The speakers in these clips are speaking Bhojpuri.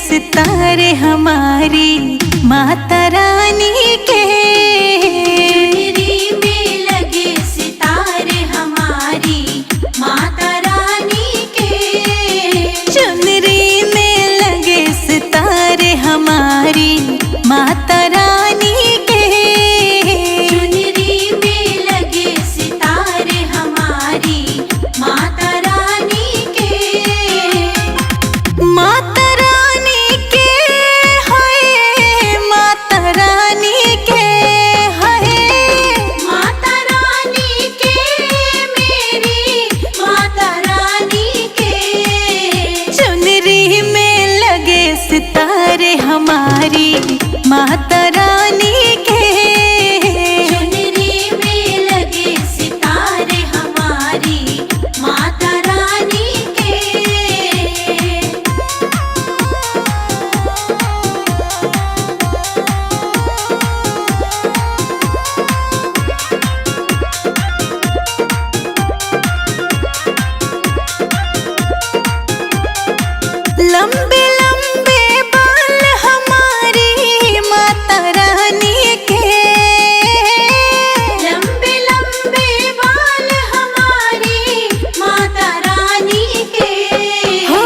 सितारे हमारी माता रानी के। चुनरी में लगे सितारे हमारी माता रानी के। चुनरी में लगे सितारे हमारी माता रानी के। चुनरी में लगे सितारे हमारी माता रानी के। माता रानी के हाय, माता रानी के हाय, माता रानी के मेरी माता रानी के। चुनरी में लगे सितारे हमारी माता रानी के। चुनरी में लगे सितारे हमारी माता रानी के। लंबे लंबे बाल हमारी माता रानी के। लंबे लंबे बाल हमारी माता रानी के। हो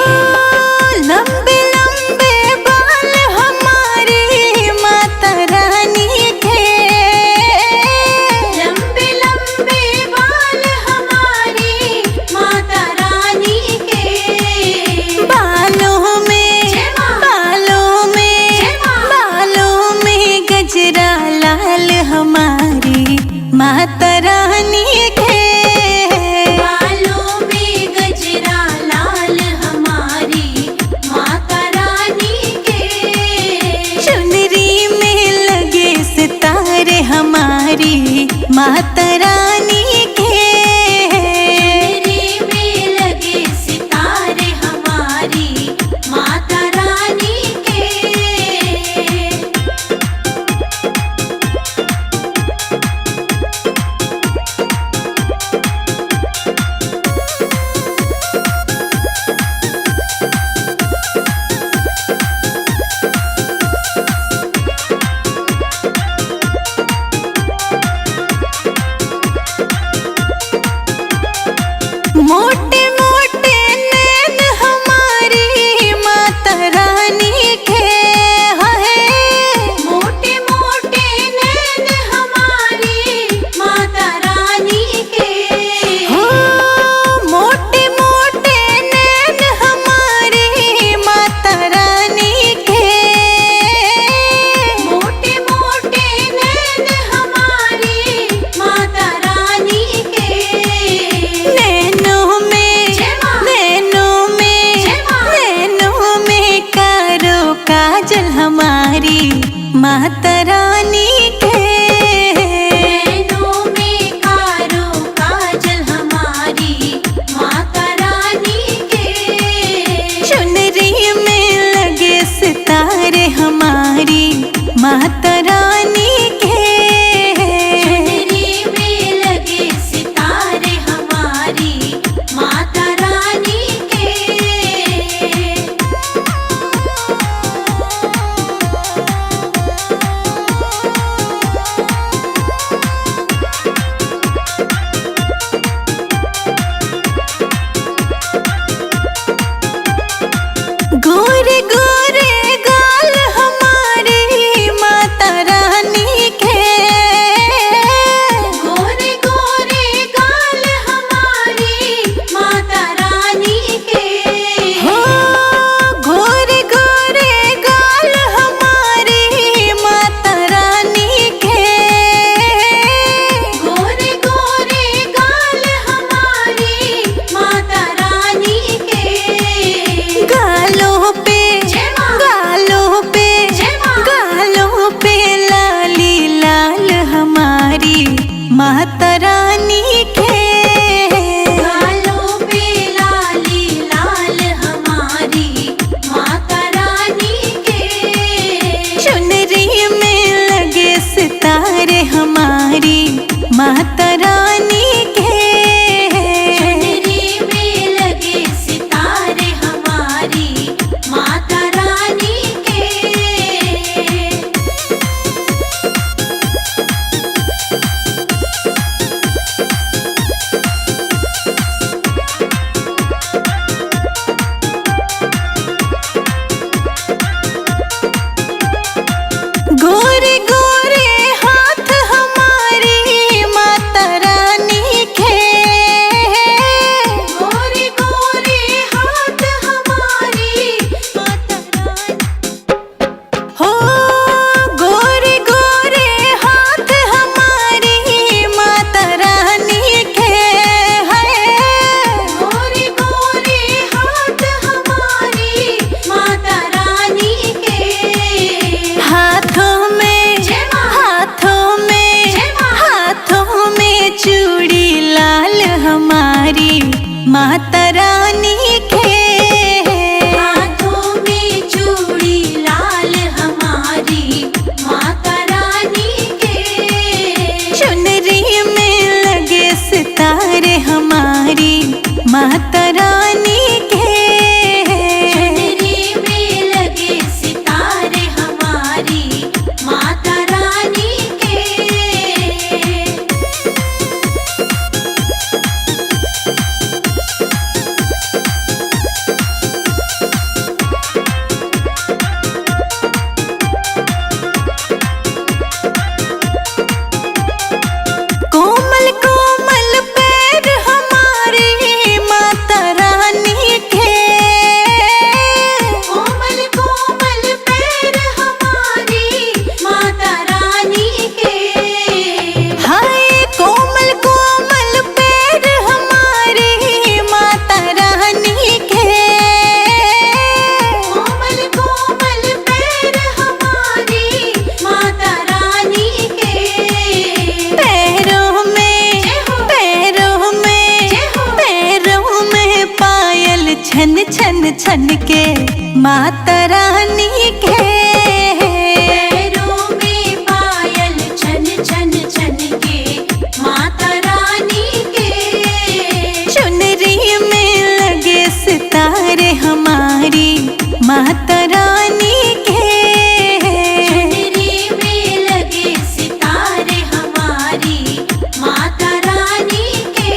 लंबे लंबे बाल हमारी माता रानी के। लंबे लंबे बाल हमारी माता रानी के। बालों में माता रानी के। पैरों में पायल छन छन छन के माता रानी के। चुनरी में लगे सितारे हमारी माता रानी के। चुनरी में लगे सितारे हमारी माता रानी के।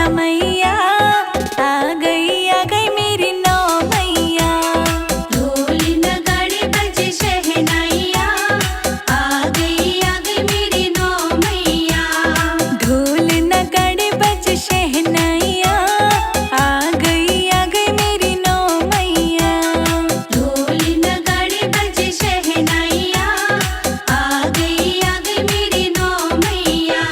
छा मैया, आ गई मेरी नौ मैया। ढोल नगाड़े बजे शहनाइया, आ गई मेरी नौ मैया। ढोल नगाड़े बज शहनाइया, आ गई मेरी नौ मैया। ढोल नगाड़े बजे शहनाइया, आ गई मेरी नौ मैया।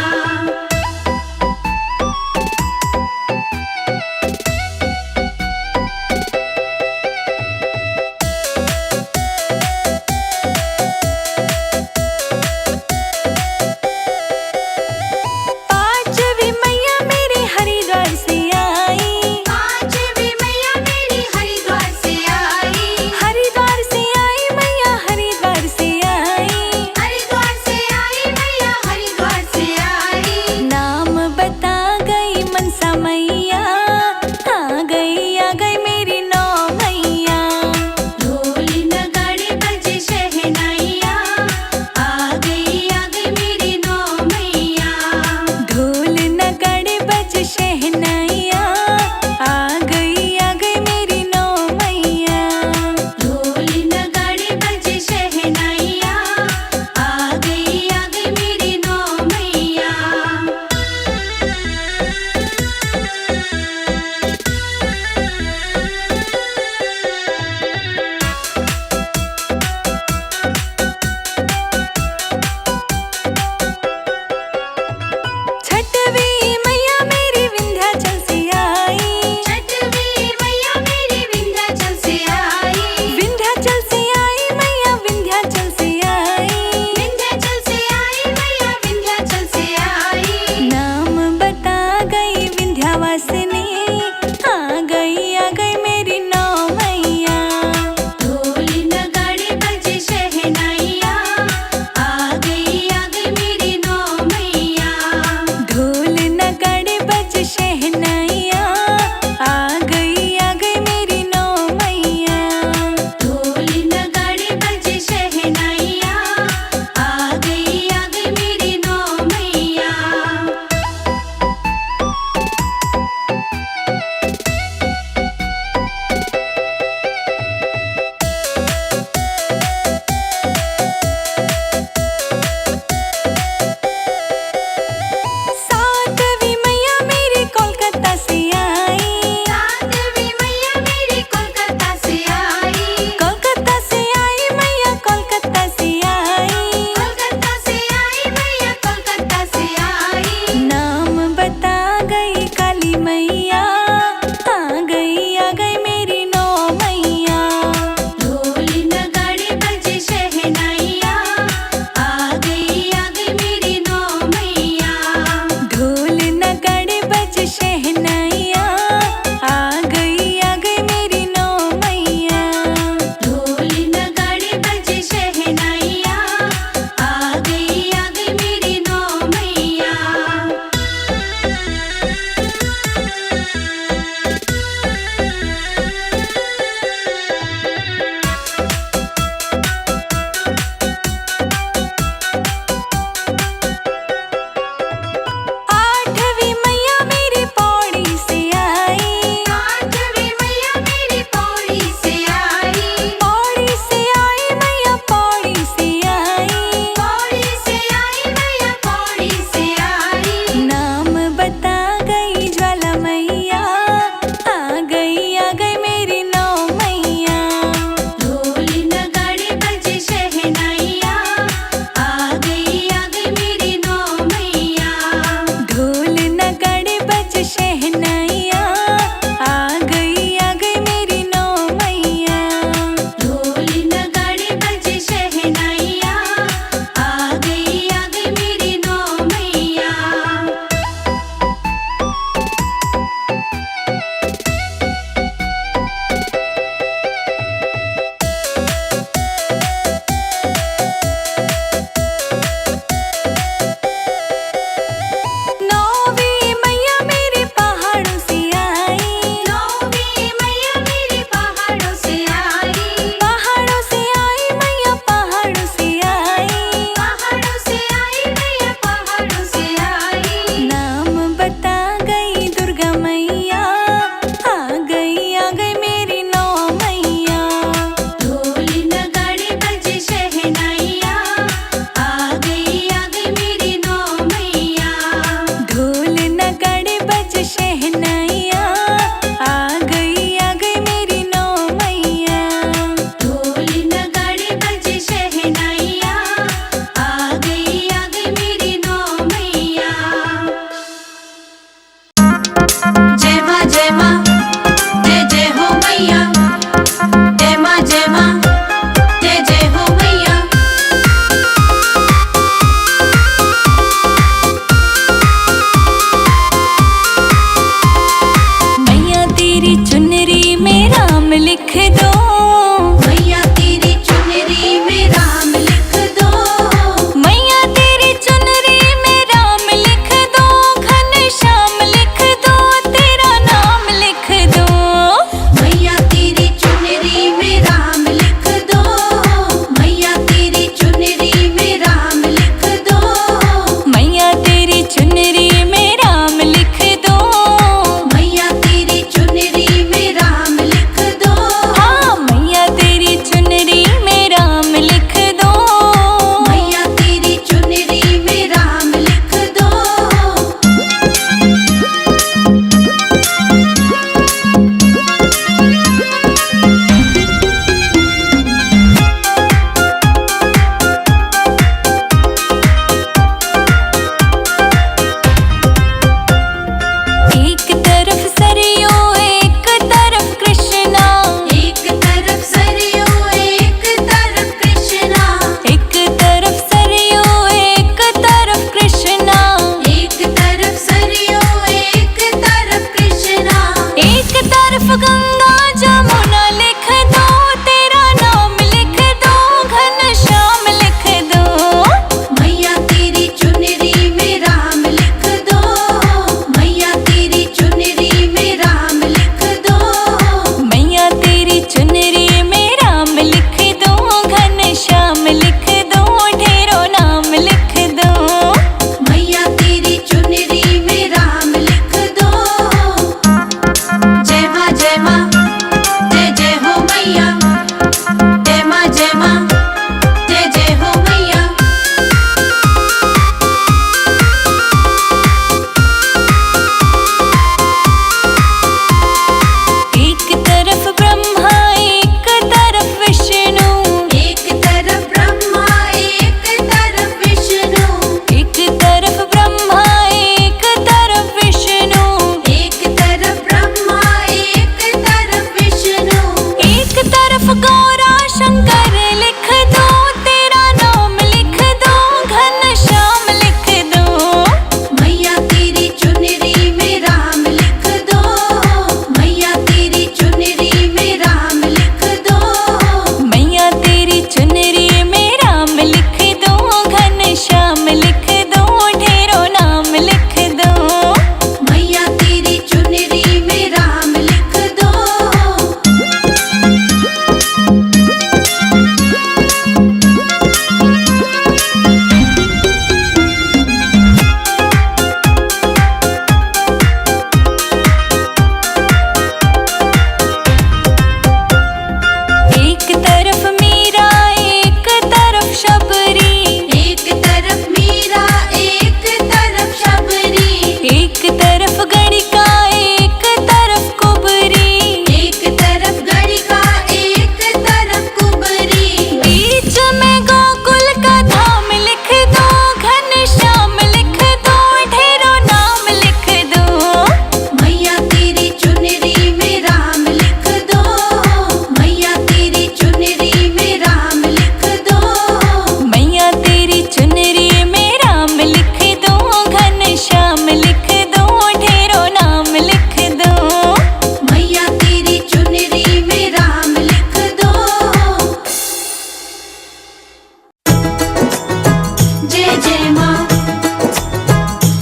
जय जय माँ,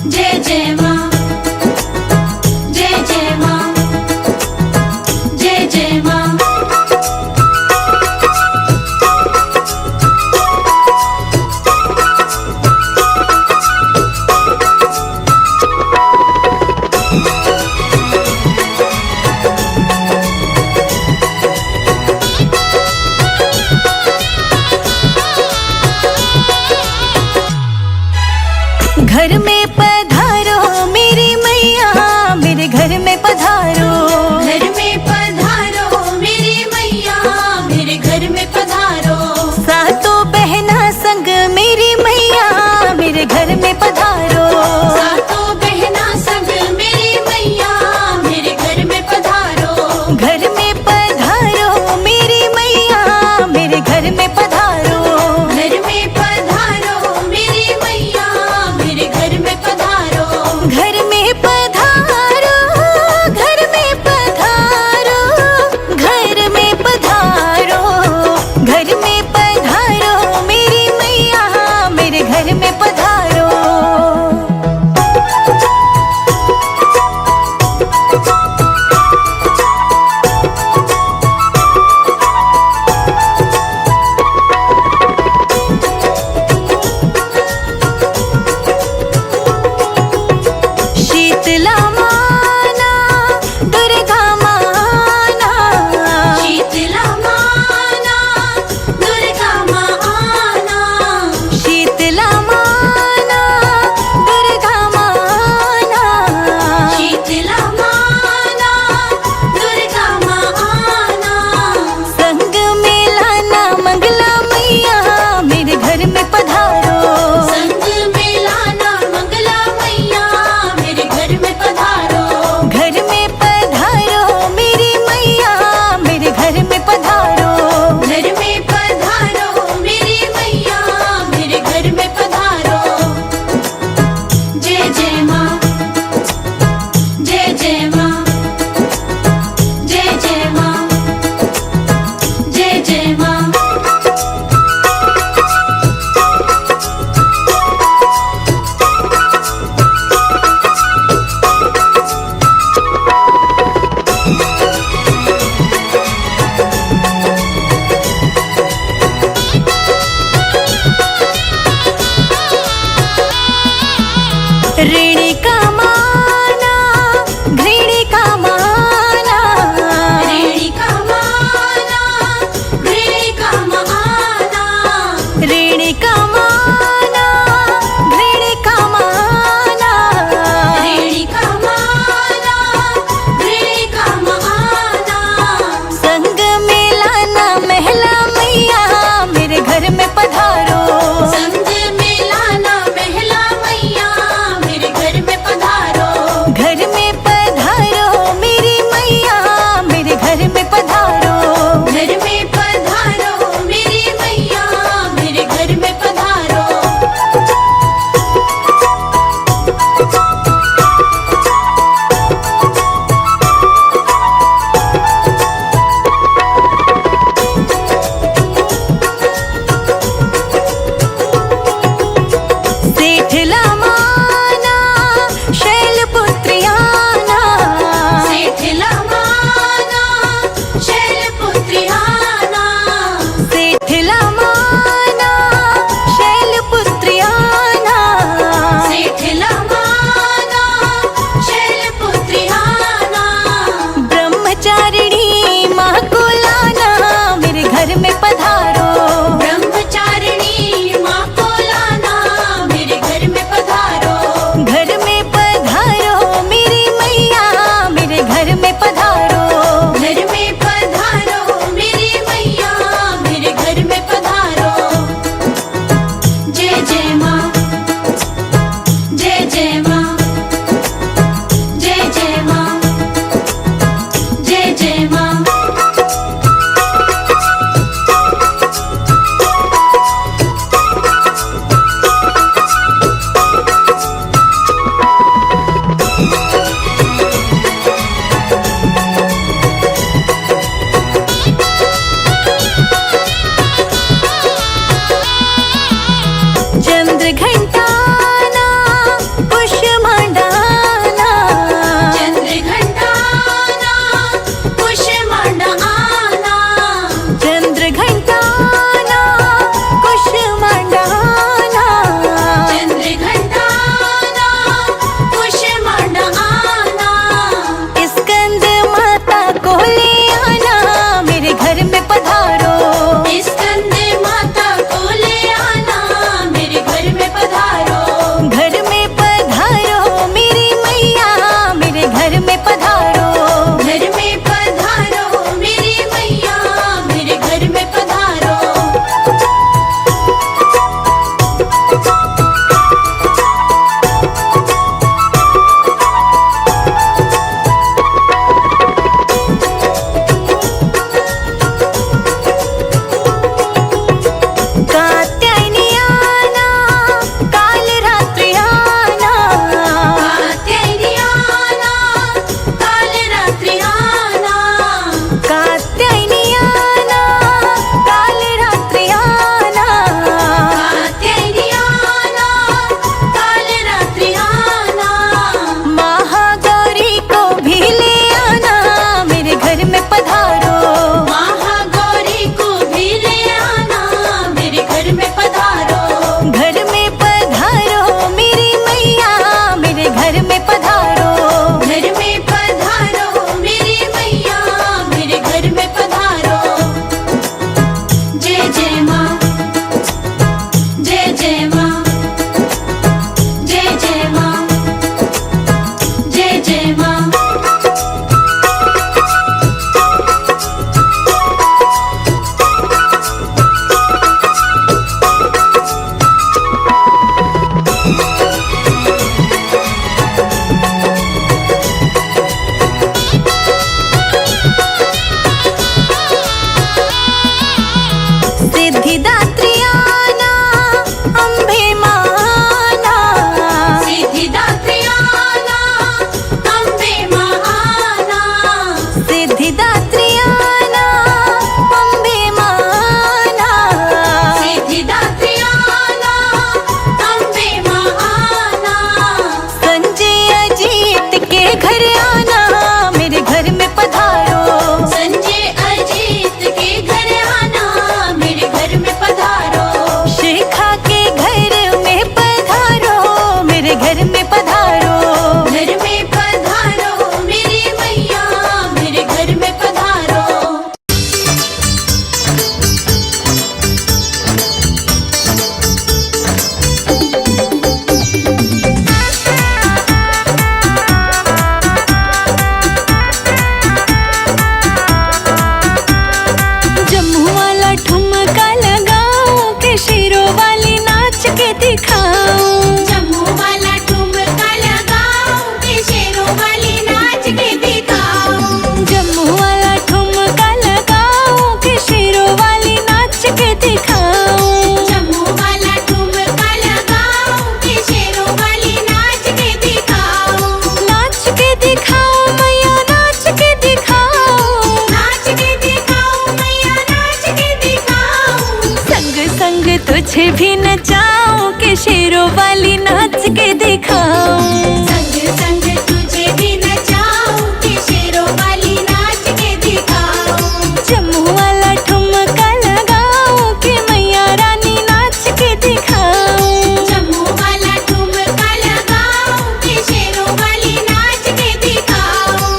जय जय माँ, जय जय माँ, जय जय माँ। घर में पधारो मेरी मैया, मेरे घर में पधारो। घर में पधारो मेरी मैया, मेरे घर में पधारो। सातों बहना संग मेरी मैया, मेरे घर में पधारो। सातों बहना संग मेरी मैया, मेरे घर में पधारो। घर में पधारो मेरी मैया, मेरे घर में पधारो। घर में पधारो मेरी मैया, मेरे घर में शेरों वाली नाच के दिखाऊं। संग संग तुझे भी नचाऊं कि शेरों वाली नाच के दिखाऊं। जम्मू वाला ठुमका लगाऊं कि मैया रानी नाच के दिखाऊं। जम्मू वाला ठुमका लगाऊं कि शेरों वाली नाच के दिखाऊं।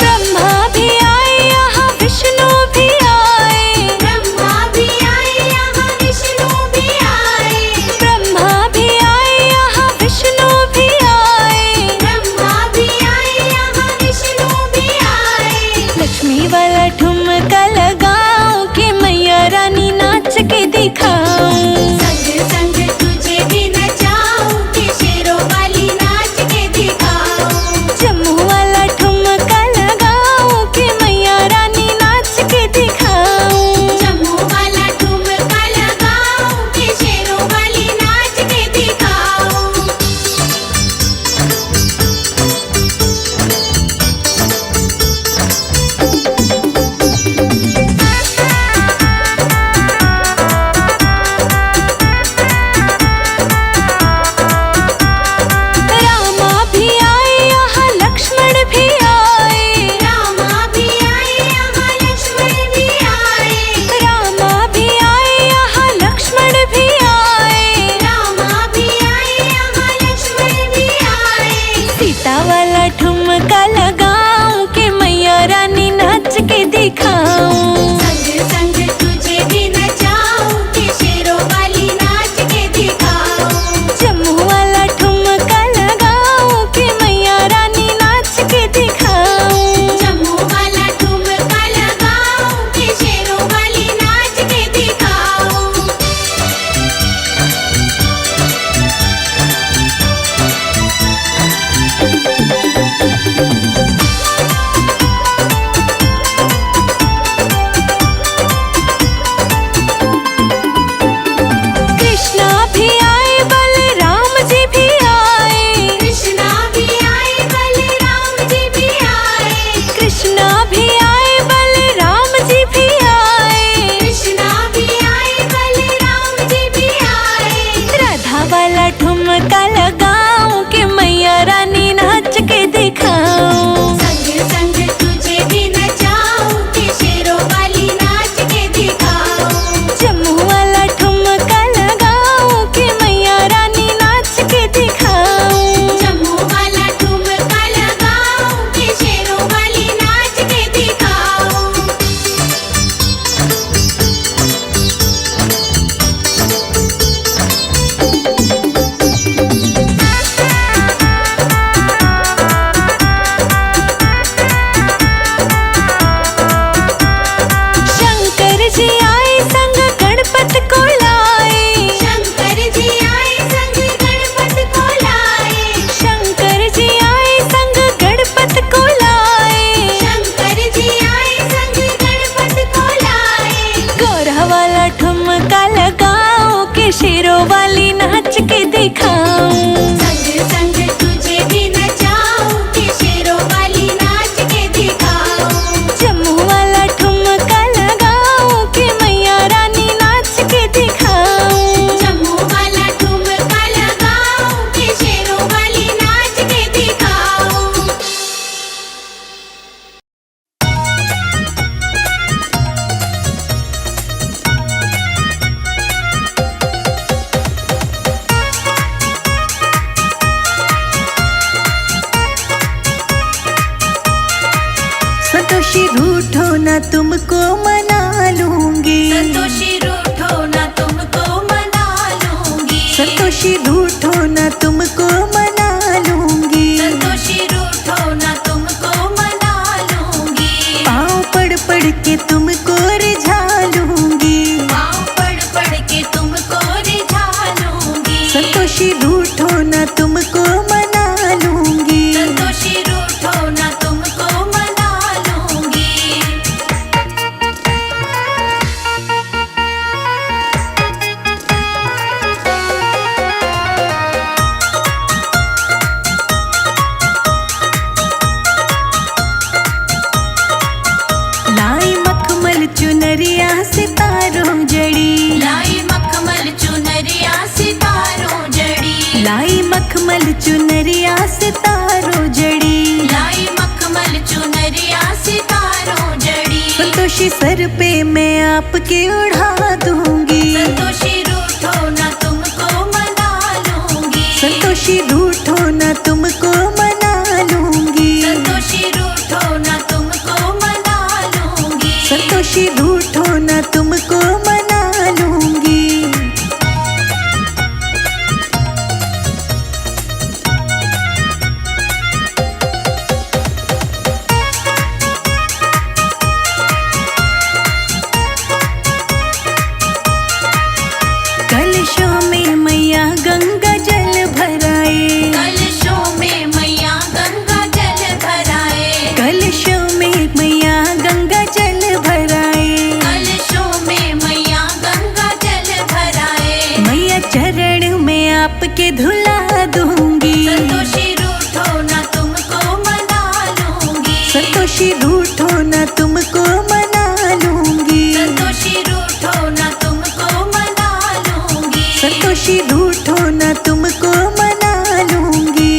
ब्रह्मा भी आए यहाँ विष्णु भी आए। ब्रह्मा भी आए यहाँ विष्णु भी आए। ब्रह्मा भी आए यहाँ विष्णु भी आए। ब्रह्मा भी आए यहाँ विष्णु भी आए। लक्ष्मी वाला ठुमका लगाऊं कि मैया रानी नाच के दिखाऊं। संग संग तुझे भी नचाऊं कि शेरों वाली नाच के दिखाऊं। जम्मू वाला ठुमका लगाऊं कि मैया रानी नाच के दिखाऊं। जम्मू वाला ठुमका लगाऊं कि शेरों वाली नाच के दिखाऊं। रामा भी आए यहाँ लक्ष्मण भी आए। रामा भी आए यहाँ लक्ष्मण भी आए। रामा भी आए यहाँ लक्ष्मण भी आए। रामा भी आए यहाँ लक्ष्मण भी आए। सीता वाला ठुमका लगाऊं कि मैया रानी नाच के दिखाऊं। संग संग तुझे भी नचाऊं कि शेरों वाली नाच के दिखाऊं। जम्मू वाला ठुमका लगाऊं कि मैया रानी नाच के दिखाऊं। जम्मू वाला ठुमका लगाऊं कि शेरों वाली नाच के दिखाऊं। कृष्णा भी आए बलराम जी भी आए। कृष्णा भी आए बलराम जी भी आए। कृष्णा भी आए बलराम जी भी आए। कृष्णा भी आए बलराम जी भी आए। राधा वाला ठुमका लगाऊं कि मैया रानी नाच के दिखाऊं। संग संग तुझे भी नचाऊं कि शेरों वाली नाच के दिखाऊं। जम्मू वाला ठुमका लगाऊं कि मैया रानी नाच के दिखाऊं। जम्मू वाला ठुमका लगाऊं कि शेरों वाली नाच के दिखाऊं। शंकर जी आए संग गणपत को लाए। शंकर जी आए संग गणपत को लाए। शंकर जी आए संग गणपत को लाए। शंकर जी आए संग गणपत को लाए। गौरा वाला ठुमका लगाऊं कि शेरों वाली नाच के दिखाऊं। संग संग तुझे भी नचाऊं कि शेरों वाली नाच के दिखाऊं। जम्मू वाला ठुमका लगाऊं कि मैया रानी नाच के दिखाऊं। जम्मू वाला ठुमका लगाऊं कि शेरों वाली नाच के दिखाऊं। संतोषी रूठो ना तुमको मना लूंगी। संतोषी रूठो ना तुमको मना लूंगी। संतोषी रूठो ना तुमको मना लूंगी। संतोषी रूठो ना तुमको मना लूंगी। पाँव पड़ पड़ के तुमको रिझा लूंगी। पाँव पड़ पड़ के तुमको रिझा लूंगी। संतोषी रूठो ना तुमको मना लूंगी। संतोषी रूठो ना तुमको मना लूंगी। मखमल चुनरिया सितारों जड़ी, लाई मखमल चुनरिया सितारों जड़ी। संतोषी सर पे मैं आपके उड़ा दूंगी, संतोषी रूठो न तुमको मना लूंगी, संतोषी रूठो न तुमको मना लूंगी, संतोषी रूठो न तुमको मना लूंगी, संतोषी रूठो न तुमको मना लूंगी। कलशों में मैया गंगा जल भराए, कलशों में मैया गंगा जल भराए, कलशों में मैया गंगा जल भराए, कलशों में मैया गंगा जल भराए। मैया चरण में आपके धुला दूंगी, संतोषी रूठो न तुमको मना लूंगी, संतोषी रूठो न तुमको मना लूंगी, संतोषी रूठो न तुमको मना लूंगी, संतोषी रूठो न तुमको मना लूंगी।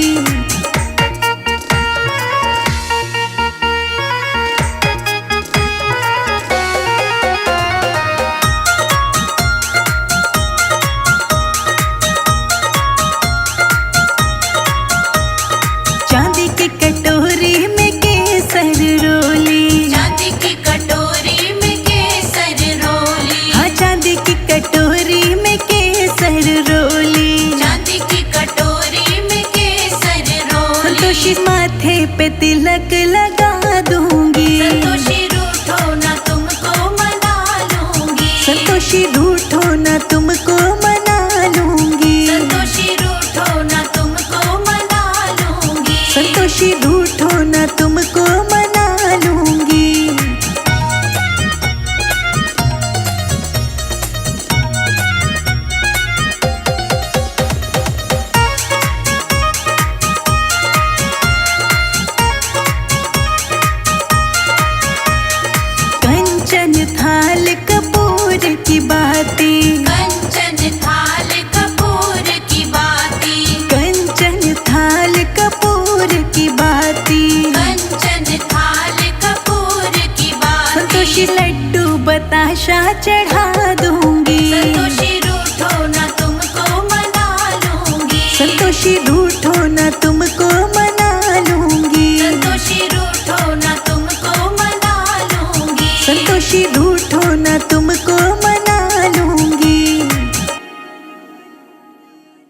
चांदी की कटोरी में केसर रोली, चांदी की कटोरी में केसर रोली, हाँ चांदी की कटोरी में केसर रोली, चांदी की कटोरी में केसर रोली। संतोषी माथे पे तिलक लगा दूंगी, संतोषी रूठो न तुमको मना लूंगी, संतोषी रूठो न तुमको मना लूंगी, संतोषी रूठो न तुमको मना लूंगी, संतोषी रूठो न तुमको मना लूंगी। कंचन थाल कपूर की बाती, कंचन थाल कपूर की बाती, कंचन थाल कपूर की बाती, कंचन थाल कपूर की बाती। संतोषी लड्डू बताशा चढ़ा दूंगी, संतोषी रूठो न तुमको मना लूंगी, संतोषी रूठो न तुमको मना लूंगी, संतोषी रूठो न तुमको मना लूंगी, संतोषी रूठो न तुम